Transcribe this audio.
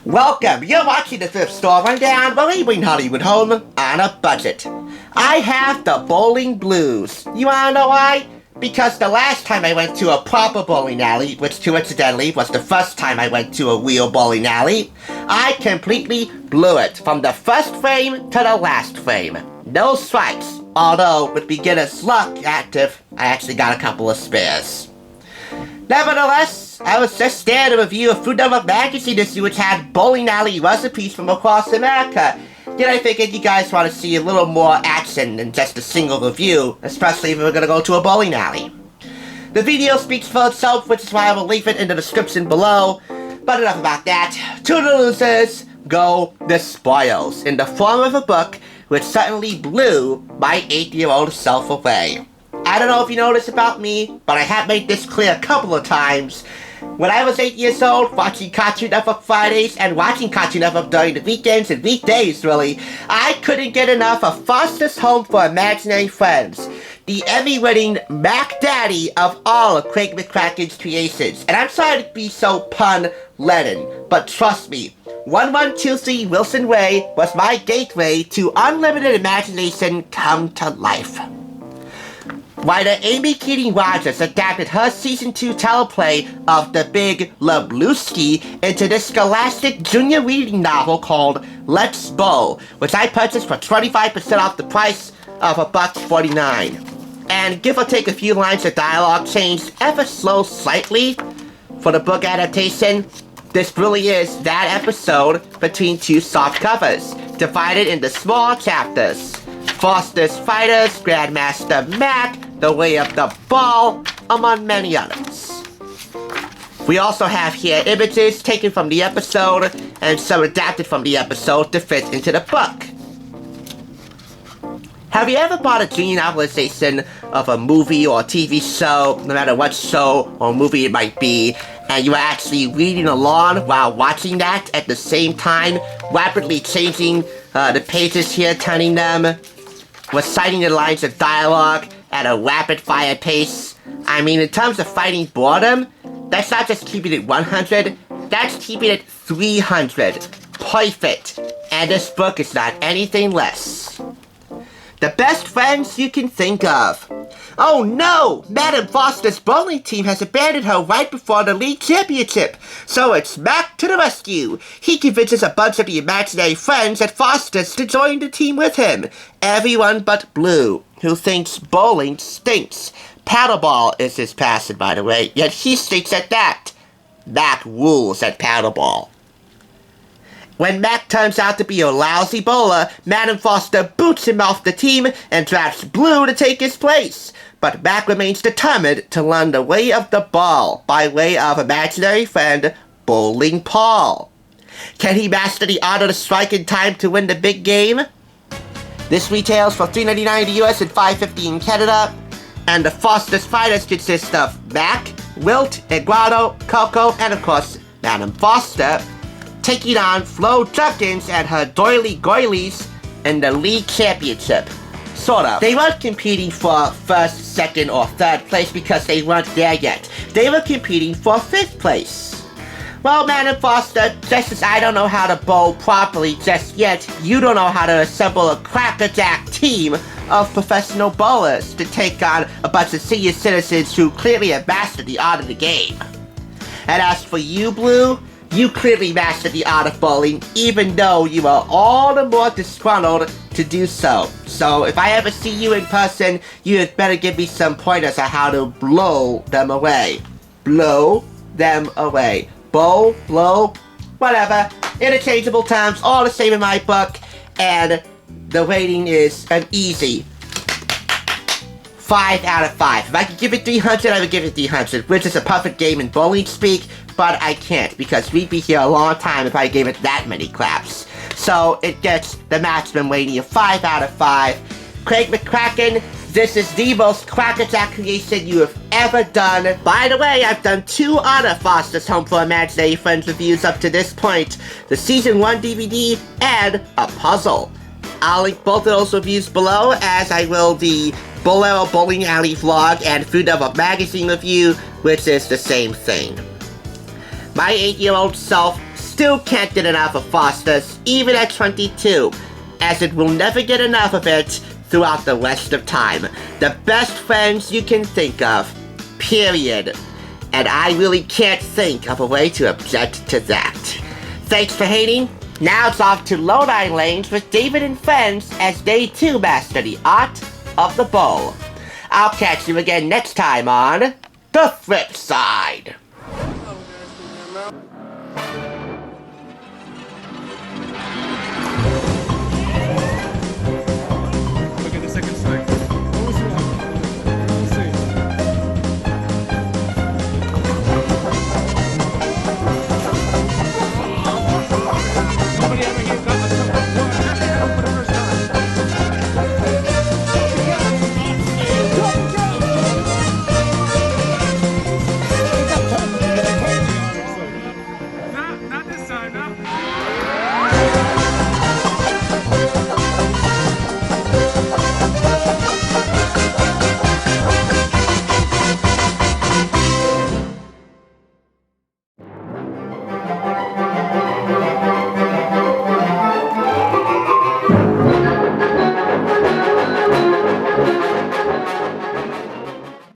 Welcome! You're watching the Thrift Store Rundown, where we bring Hollywood home on a budget. I have the bowling blues. You wanna know why? Because the last time I went to a proper bowling alley, which coincidentally was the first time I went to a real bowling alley, I completely blew it from the first frame to the last frame. No strikes, although with beginner's luck active, I actually got a couple of spares. Nevertheless, I was just there to review a Food Network magazine issue which had bowling alley recipes from across America. Yet I figured you guys want to see a little more action than just a single review, especially if we're going to go to a bowling alley. The video speaks for itself, which is why I will leave it in the description below. But enough about that. To the losers go the spoils, in the form of a book which suddenly blew my 8-year-old self away. I don't know if you know this about me, but I have made this clear a couple of times. When I was 8 years old, watching Cartoon Network Fridays and watching Cartoon Network during the weekends and weekdays, really, I couldn't get enough of Foster's Home for Imaginary Friends, the Emmy-winning Mac Daddy of all of Craig McCracken's creations. And I'm sorry to be so pun-laden, but trust me, 1123 Wilson Way was my gateway to unlimited imagination come to life. Writer Amy Keating Rogers adapted her Season 2 teleplay of The Big Lebowski into this scholastic junior reading novel called Let's Bowl, which I purchased for 25% off the price of $1.49. And give or take a few lines of dialogue changed ever so slightly for the book adaptation, this really is that episode between two soft covers, divided into small chapters. Foster's Fighters, Grandmaster Mac, The Way of the Ball, among many others. We also have here images taken from the episode and some adapted from the episode to fit into the book. Have you ever bought a junior novelization of a movie or TV show, no matter what show or movie it might be, and you are actually reading along while watching that at the same time, rapidly changing the pages here, turning them, reciting the lines of dialogue at a rapid-fire pace? I mean, in terms of fighting boredom, that's not just keeping it 100, that's keeping it 300. Perfect. And this book is not anything less. The best friends you can think of. Oh no! Madam Foster's bowling team has abandoned her right before the league championship, so it's Mac to the rescue. He convinces a bunch of the imaginary friends at Foster's to join the team with him. Everyone but Blue, who thinks bowling stinks. Paddleball is his passion, by the way, yet he stinks at that. Mac rules at paddleball. When Mac turns out to be a lousy bowler, Madam Foster boots him off the team and drafts Blue to take his place. But Mac remains determined to learn the way of the ball by way of imaginary friend Bowling Paul. Can he master the art of the strike in time to win the big game? This retails for $3.99 in the US and $5.50 in Canada. And the Foster's Fighters consist of Mac, Wilt, Eduardo, Coco, and of course, Madam Foster, taking on Flo Junkins and her doily goilies in the league championship. Sort of. They weren't competing for first, second, or third place because they weren't there yet. They were competing for 5th place. Well, Madam Foster, just as I don't know how to bowl properly just yet, you don't know how to assemble a crackerjack team of professional bowlers to take on a bunch of senior citizens who clearly have mastered the art of the game. And as for you, Blue, you clearly mastered the art of bowling, even though you are all the more disgruntled to do so. So if I ever see you in person, you had better give me some pointers on how to blow them away. Blow them away. Bowl, blow, whatever. Interchangeable terms, all the same in my book. And the rating is an easy 5 out of 5. If I could give it 300, I would give it 300, which is a perfect game in bowling speak. But I can't, because we'd be here a long time if I gave it that many claps. So it gets the maximum rating of 5 out of 5. Craig McCracken, this is the most crackerjack creation you have ever done. By the way, I've done 2 other Foster's Home for Imaginary Friends reviews up to this point. The Season 1 DVD and a puzzle. I'll link both of those reviews below, as I will the Bolero Bowling Alley vlog and Food Network magazine review, which is the same thing. My 8-year-old self still can't get enough of Foster's even at 22, as it will never get enough of it throughout the rest of time. The best friends you can think of, period. And I really can't think of a way to object to that. Thanks for hating. Now it's off to Lone Eye Lanes with David and friends as they too master the art of the bow. I'll catch you again next time on The Flip Side.